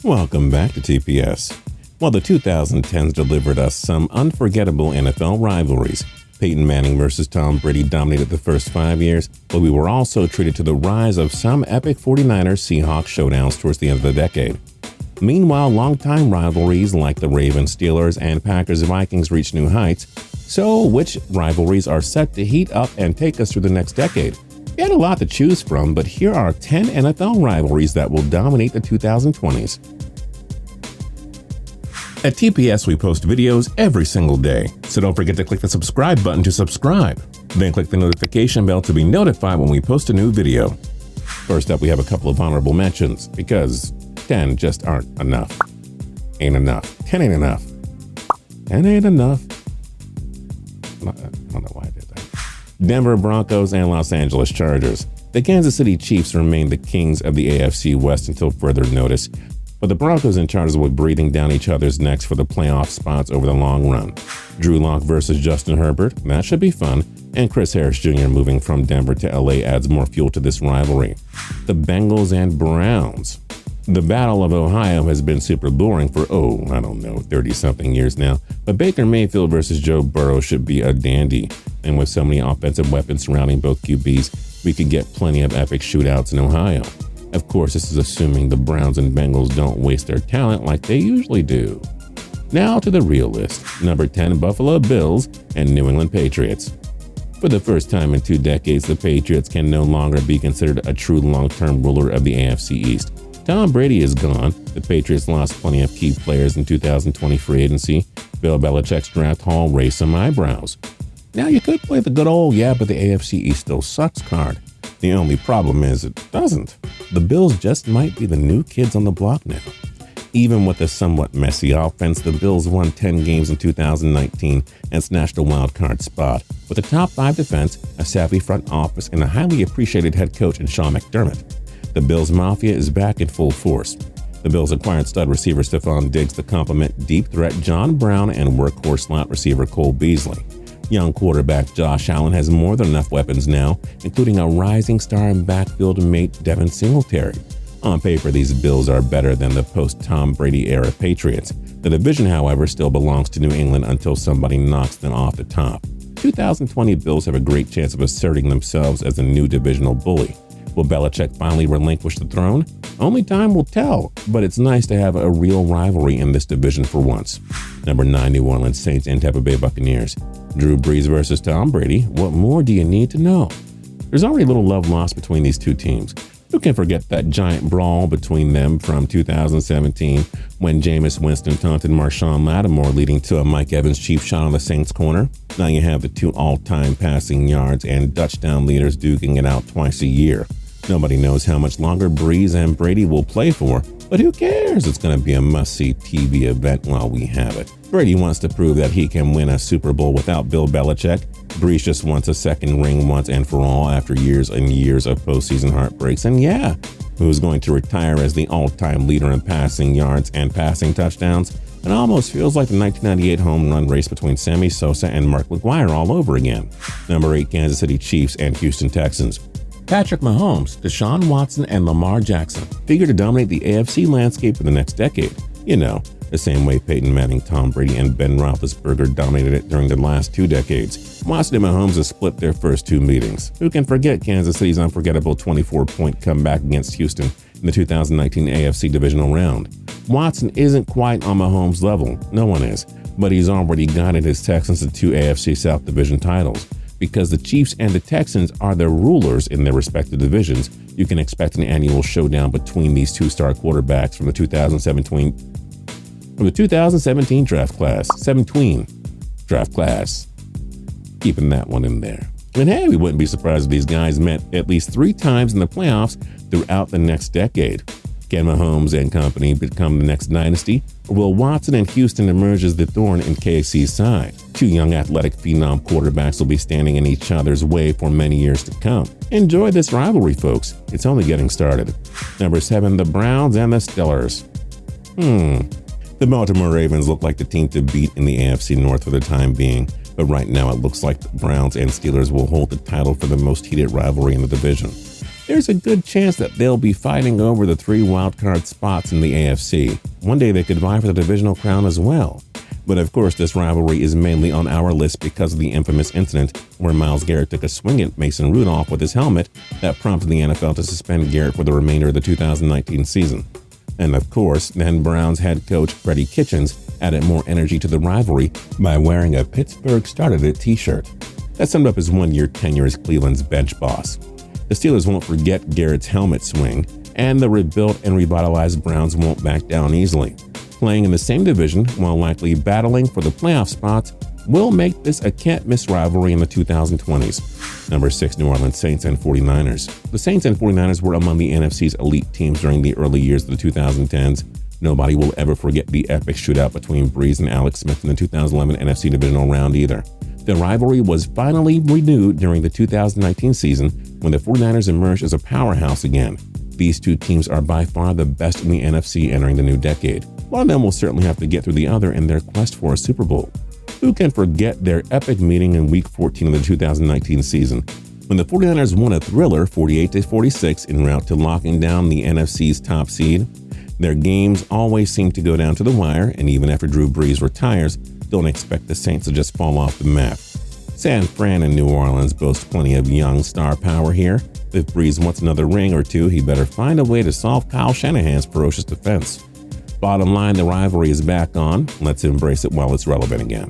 Welcome back to TPS. Well, the 2010s delivered us some unforgettable NFL rivalries. Peyton Manning versus Tom Brady dominated the first 5 years, but we were also treated to the rise of some epic 49ers Seahawks showdowns towards the end of the decade. Meanwhile, longtime rivalries like the Ravens-Steelers and Packers-Vikings reached new heights. So, which rivalries are set to heat up and take us through the next decade? We had a lot to choose from, but here are 10 NFL rivalries that will dominate the 2020s. At TPS, we post videos every single day, so don't forget to click the subscribe button to subscribe. Then click the notification bell to be notified when we post a new video. First up, we have a couple of honorable mentions, because 10 just aren't enough. Ain't enough. 10 ain't enough. 10 ain't enough. I don't know why I did that. Denver Broncos and Los Angeles Chargers. The Kansas City Chiefs remain the kings of the AFC West until further notice, but the Broncos and Chargers will be breathing down each other's necks for the playoff spots over the long run. Drew Lock versus Justin Herbert, that should be fun, and Chris Harris Jr. moving from Denver to LA adds more fuel to this rivalry. The Bengals and Browns. The Battle of Ohio has been super boring for, 30-something years now, but Baker Mayfield versus Joe Burrow should be a dandy. And with so many offensive weapons surrounding both QBs, we could get plenty of epic shootouts in Ohio. Of course, this is assuming the Browns and Bengals don't waste their talent like they usually do. Now to the real list. Number 10, Buffalo Bills and New England Patriots. For the first time in 2 decades, the Patriots can no longer be considered a true long-term ruler of the AFC East. Tom Brady is gone. The Patriots lost plenty of key players in 2020 free agency. Bill Belichick's draft haul raised some eyebrows. Now you could play the good old but the AFC East still sucks card. The only problem is it doesn't. The Bills just might be the new kids on the block now. Even with a somewhat messy offense, the Bills won 10 games in 2019 and snatched a wild card spot with a top 5 defense, a savvy front office, and a highly appreciated head coach in Sean McDermott. The Bills Mafia is back in full force. The Bills acquired stud receiver Stephon Diggs to complement deep threat John Brown and workhorse slot receiver Cole Beasley. Young quarterback Josh Allen has more than enough weapons now, including a rising star and backfield mate Devin Singletary. On paper, these Bills are better than the post-Tom Brady era Patriots. The division, however, still belongs to New England until somebody knocks them off the top. 2020 Bills have a great chance of asserting themselves as a new divisional bully. Will Belichick finally relinquish the throne? Only time will tell, but it's nice to have a real rivalry in this division for once. Number 9, New Orleans Saints and Tampa Bay Buccaneers. Drew Brees versus Tom Brady. What more do you need to know? There's already little love lost between these two teams. Who can forget that giant brawl between them from 2017 when Jameis Winston taunted Marshawn Lattimore, leading to a Mike Evans cheap shot on the Saints corner? Now you have the 2 all-time passing yards and touchdown leaders duking it out twice a year. Nobody knows how much longer Brees and Brady will play for, but who cares? It's going to be a must-see TV event while we have it. Brady wants to prove that he can win a Super Bowl without Bill Belichick. Brees just wants a second ring once and for all after years and years of postseason heartbreaks. And who's going to retire as the all-time leader in passing yards and passing touchdowns? It almost feels like the 1998 home run race between Sammy Sosa and Mark McGwire all over again. Number 8, Kansas City Chiefs and Houston Texans. Patrick Mahomes, Deshaun Watson, and Lamar Jackson figure to dominate the AFC landscape for the next decade. The same way Peyton Manning, Tom Brady, and Ben Roethlisberger dominated it during the last 2 decades. Watson and Mahomes have split their first 2 meetings. Who can forget Kansas City's unforgettable 24-point comeback against Houston in the 2019 AFC divisional round? Watson isn't quite on Mahomes' level. No one is. But he's already guided his Texans to 2 AFC South division titles. Because the Chiefs and the Texans are the rulers in their respective divisions, you can expect an annual showdown between these 2 star quarterbacks from the 2017 draft class. Keeping that one in there. And hey, we wouldn't be surprised if these guys met at least 3 times in the playoffs throughout the next decade. Can Mahomes and company become the next dynasty, or will Watson and Houston emerge as the thorn in KC's side? 2 young athletic phenom quarterbacks will be standing in each other's way for many years to come. Enjoy this rivalry, folks. It's only getting started. Number 7, the Browns and the Steelers. The Baltimore Ravens look like the team to beat in the AFC North for the time being, but right now it looks like the Browns and Steelers will hold the title for the most heated rivalry in the division. there's a good chance that they'll be fighting over the 3 wildcard spots in the AFC. One day they could vie for the divisional crown as well. But of course, this rivalry is mainly on our list because of the infamous incident where Myles Garrett took a swing at Mason Rudolph with his helmet that prompted the NFL to suspend Garrett for the remainder of the 2019 season. And of course, then Browns head coach Freddie Kitchens added more energy to the rivalry by wearing a Pittsburgh started it t-shirt. That summed up his 1-year tenure as Cleveland's bench boss. The Steelers won't forget Garrett's helmet swing, and the rebuilt and revitalized Browns won't back down easily. Playing in the same division while likely battling for the playoff spots will make this a can't-miss rivalry in the 2020s. Number 6, New Orleans Saints and 49ers. The Saints and 49ers were among the NFC's elite teams during the early years of the 2010s. Nobody will ever forget the epic shootout between Breeze and Alex Smith in the 2011 NFC divisional round either. The rivalry was finally renewed during the 2019 season when the 49ers emerged as a powerhouse again. These two teams are by far the best in the NFC entering the new decade. One of them will certainly have to get through the other in their quest for a Super Bowl. Who can forget their epic meeting in Week 14 of the 2019 season, when the 49ers won a thriller 48-46 en route to locking down the NFC's top seed? Their games always seem to go down to the wire, and even after Drew Brees retires, don't expect the Saints to just fall off the map. San Fran and New Orleans boast plenty of young star power here. If Brees wants another ring or two, he better find a way to solve Kyle Shanahan's ferocious defense. Bottom line, the rivalry is back on. Let's embrace it while it's relevant again.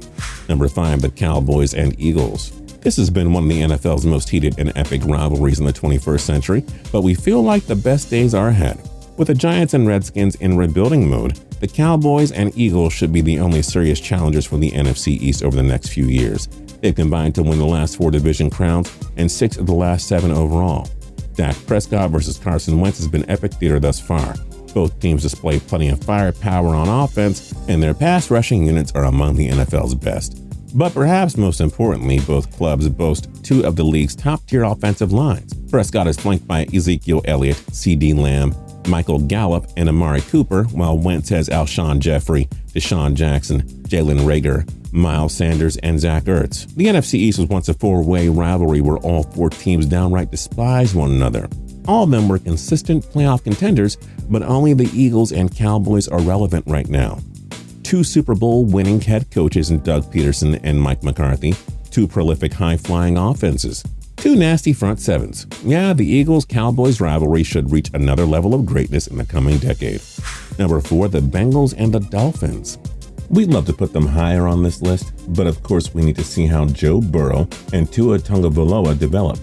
Number 5, the Cowboys and Eagles. This has been one of the NFL's most heated and epic rivalries in the 21st century, but we feel like the best days are ahead. With the Giants and Redskins in rebuilding mode, the Cowboys and Eagles should be the only serious challengers for the NFC East over the next few years. They've combined to win the last 4 division crowns and 6 of the last 7 overall. Dak Prescott versus Carson Wentz has been epic theater thus far. Both teams display plenty of firepower on offense, and their pass rushing units are among the NFL's best. But perhaps most importantly, both clubs boast 2 of the league's top-tier offensive lines. Prescott is flanked by Ezekiel Elliott, CeeDee Lamb, Michael Gallup, and Amari Cooper, while Wentz has Alshon Jeffrey, Deshaun Jackson, Jalen Reagor, Miles Sanders, and Zach Ertz. The NFC East was once a 4-way rivalry where all 4 teams downright despised one another. All of them were consistent playoff contenders, but only the Eagles and Cowboys are relevant right now. 2 Super Bowl winning head coaches in Doug Peterson and Mike McCarthy, 2 prolific high-flying offenses, 2 nasty front sevens. Yeah, the Eagles-Cowboys rivalry should reach another level of greatness in the coming decade. Number 4, the Bengals and the Dolphins. We'd love to put them higher on this list, but of course we need to see how Joe Burrow and Tua Tagovailoa develop.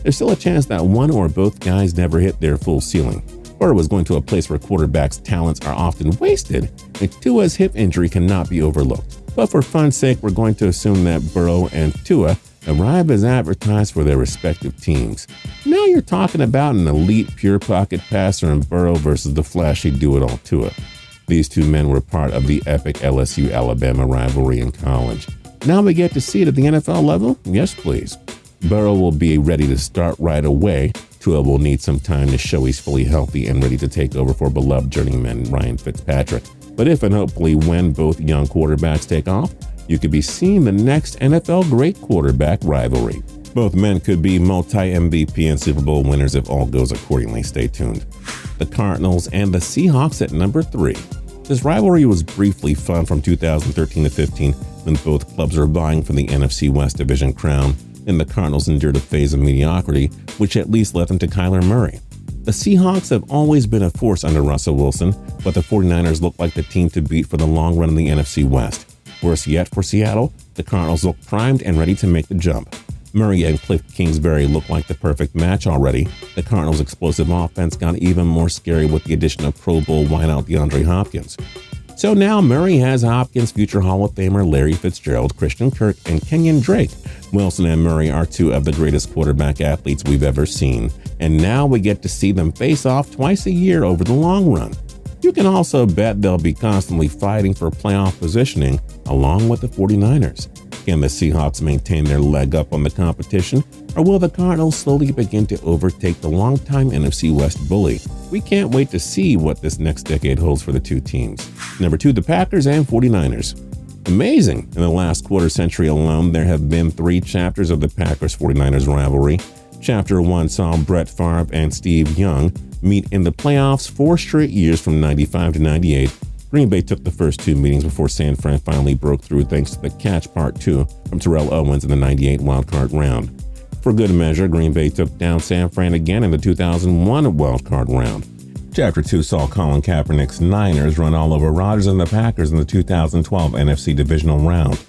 There's still a chance that one or both guys never hit their full ceiling. Burrow is going to a place where quarterbacks' talents are often wasted, and Tua's hip injury cannot be overlooked. But for fun's sake, we're going to assume that Burrow and Tua arrive as advertised for their respective teams. Now you're talking about an elite pure pocket passer in Burrow versus the flashy do-it-all Tua. These 2 men were part of the epic LSU-Alabama rivalry in college. Now we get to see it at the NFL level? Yes, please. Burrow will be ready to start right away. Tua will need some time to show he's fully healthy and ready to take over for beloved journeyman Ryan Fitzpatrick. But if and hopefully when both young quarterbacks take off, you could be seeing the next NFL great quarterback rivalry. Both men could be multi-MVP and Super Bowl winners if all goes accordingly. Stay tuned. The Cardinals and the Seahawks at number 3. This rivalry was briefly fun from 2013 to 15 when both clubs were vying for the NFC West Division crown, and the Cardinals endured a phase of mediocrity, which at least led them to Kyler Murray. The Seahawks have always been a force under Russell Wilson, but the 49ers look like the team to beat for the long run in the NFC West. Worse yet for Seattle, the Cardinals look primed and ready to make the jump. Murray and Cliff Kingsbury look like the perfect match already. The Cardinals' explosive offense got even more scary with the addition of Pro Bowl wideout DeAndre Hopkins. So now Murray has Hopkins' future Hall of Famer Larry Fitzgerald, Christian Kirk, and Kenyon Drake. Wilson and Murray are 2 of the greatest quarterback athletes we've ever seen, and now we get to see them face off twice a year over the long run. You can also bet they'll be constantly fighting for playoff positioning along with the 49ers. Can the Seahawks maintain their leg up on the competition, or will the Cardinals slowly begin to overtake the longtime NFC West bully? We can't wait to see what this next decade holds for the 2 teams. Number 2, the Packers and 49ers. Amazing! In the last quarter century alone, there have been 3 chapters of the Packers-49ers rivalry. Chapter 1 saw Brett Favre and Steve Young meet in the playoffs 4 straight years from 95 to 98. Green Bay took the first 2 meetings before San Fran finally broke through thanks to the catch part 2 from Terrell Owens in the 98 wildcard round. For good measure, Green Bay took down San Fran again in the 2001 wildcard round. Chapter 2 saw Colin Kaepernick's Niners run all over Rodgers and the Packers in the 2012 NFC divisional round,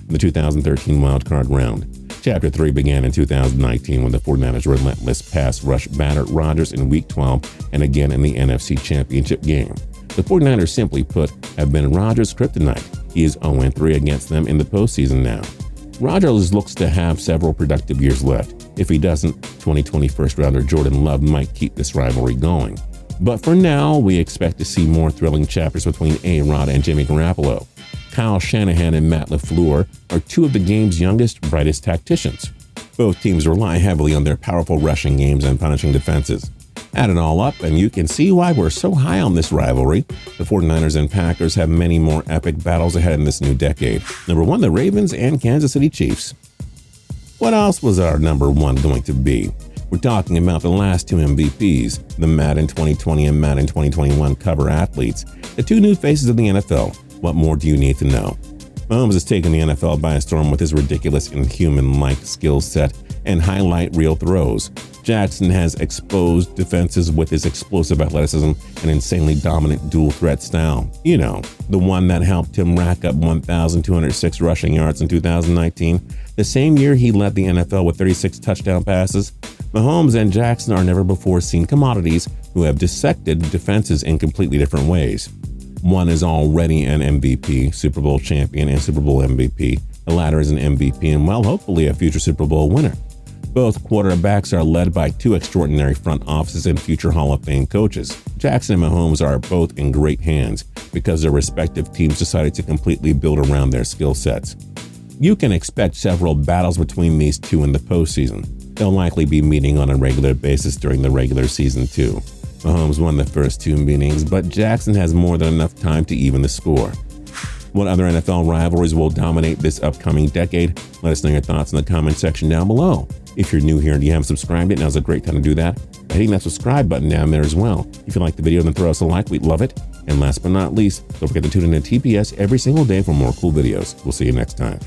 in the 2013 wildcard round. Chapter 3 began in 2019 when the 49ers' relentless pass rush battered Rodgers in Week 12 and again in the NFC Championship game. The 49ers, simply put, have been Rodgers' kryptonite. He is 0-3 against them in the postseason now. Rodgers looks to have several productive years left. If he doesn't, 2020 first-rounder Jordan Love might keep this rivalry going. But for now, we expect to see more thrilling chapters between A-Rod and Jimmy Garoppolo. Kyle Shanahan and Matt LaFleur are 2 of the game's youngest, brightest tacticians. Both teams rely heavily on their powerful rushing games and punishing defenses. Add it all up, and you can see why we're so high on this rivalry. The 49ers and Packers have many more epic battles ahead in this new decade. Number 1, the Ravens and Kansas City Chiefs. What else was our number 1 going to be? We're talking about the last 2 MVPs, the Madden 2020 and Madden 2021 cover athletes, the 2 new faces of the NFL. What more do you need to know? Mahomes has taken the NFL by storm with his ridiculous inhuman-like skill set and highlight reel throws. Jackson has exposed defenses with his explosive athleticism and insanely dominant dual threat style. You know, the one that helped him rack up 1,206 rushing yards in 2019, the same year he led the NFL with 36 touchdown passes. Mahomes and Jackson are never before seen commodities who have dissected defenses in completely different ways. One is already an MVP, Super Bowl champion, and Super Bowl MVP. The latter is an MVP and, well, hopefully a future Super Bowl winner. Both quarterbacks are led by 2 extraordinary front offices and future Hall of Fame coaches. Jackson and Mahomes are both in great hands because their respective teams decided to completely build around their skill sets. You can expect several battles between these 2 in the postseason. They'll likely be meeting on a regular basis during the regular season too. Mahomes won the first 2 meetings, but Jackson has more than enough time to even the score. What other NFL rivalries will dominate this upcoming decade? Let us know your thoughts in the comment section down below. If you're new here and you haven't subscribed yet, now's a great time to do that by hitting that subscribe button down there as well. If you like the video, then throw us a like. We'd love it. And last but not least, don't forget to tune in to TPS every single day for more cool videos. We'll see you next time.